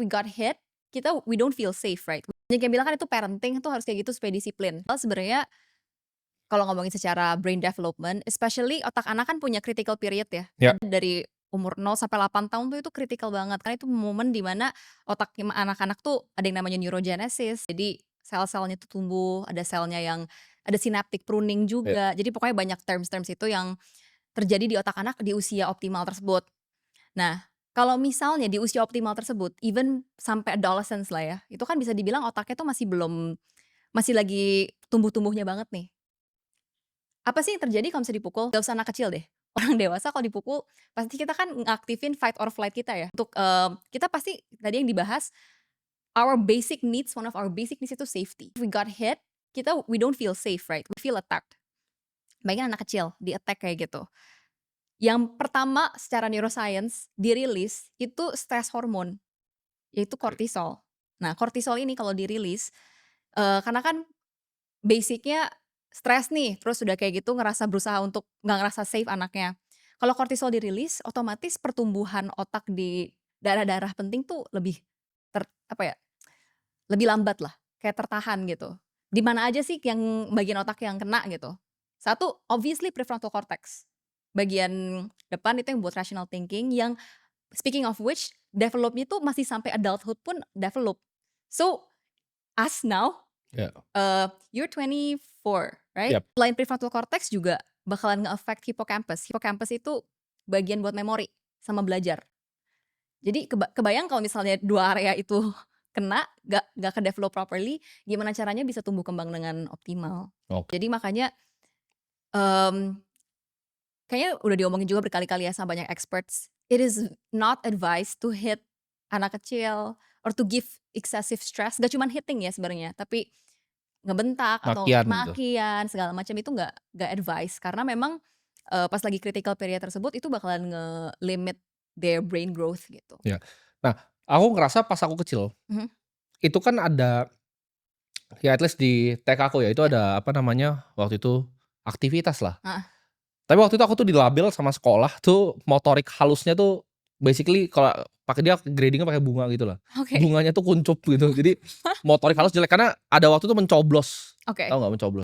we got hit, we don't feel safe, right? Banyak yang bilang kan itu parenting itu harus kayak gitu supaya disiplin. Padahal sebenarnya kalau ngomongin secara brain development, especially otak anak kan punya critical period ya. Ya. Dari umur 0 sampai 8 tahun tuh itu critical banget. Karena itu momen di mana otak anak-anak tuh ada yang namanya neurogenesis. Jadi sel-selnya tuh tumbuh, ada selnya yang ada synaptic pruning Ya. juga. Jadi pokoknya banyak terms-terms itu yang terjadi di otak anak di usia optimal tersebut. Nah, kalau misalnya di usia optimal tersebut, even sampai adolescence lah ya, itu kan bisa dibilang otaknya tuh masih lagi tumbuh-tumbuhnya banget nih. Apa sih yang terjadi kalau misalnya dipukul? Gak usah anak kecil deh. Orang dewasa kalau dipukul, pasti kita kan ngaktifin fight or flight kita ya. Untuk kita pasti tadi yang dibahas, one of our basic needs itu safety. If we got hit, we don't feel safe, right? We feel attacked. Bayangin anak kecil di-attack kayak gitu. Yang pertama secara neuroscience dirilis itu stress hormone, yaitu kortisol. Nah, kortisol ini kalau dirilis, karena kan basic-nya stres nih, terus udah kayak gitu berusaha untuk nggak ngerasa safe anaknya. Kalau kortisol dirilis, otomatis pertumbuhan otak di daerah-daerah penting tuh lebih apa ya, lebih lambat lah, kayak tertahan gitu. Di mana aja sih yang bagian otak yang kena gitu? Satu, obviously prefrontal cortex. Bagian depan itu yang buat rational thinking, yang speaking of which, developnya tuh masih sampai adulthood pun develop. So, us now, Ya. you're 24, right? Yap. Selain prefrontal cortex juga bakalan nge-affect hippocampus. Hippocampus itu bagian buat memori sama belajar. Jadi kebayang kalau misalnya 2 area itu kena, nggak ke-develop properly, gimana caranya bisa tumbuh kembang dengan optimal. Oke. Jadi makanya, kayaknya udah diomongin juga berkali-kali ya sama banyak experts, it is not advised to hit anak kecil or to give excessive stress, gak cuman hitting ya sebenarnya, tapi ngebentak atau Makian gitu. makian segala macam itu nggak advice karena memang, pas lagi critical period tersebut itu bakalan nge-limit their brain growth gitu. Ya. Nah, aku ngerasa pas aku kecil, Mhm. itu kan ada ya at least di TK aku ya, itu Ya. ada apa namanya, waktu itu aktivitas lah. Heeh. Tapi waktu itu aku tuh dilabel sama sekolah tuh motorik halusnya tuh basically kalau pakai dia grading-nya pakai bunga gitu lah. Oke. Bunganya tuh kuncup gitu. Jadi motorik halus jelek karena ada waktu itu mencoblos. Oke. Tahu nggak mencoblos?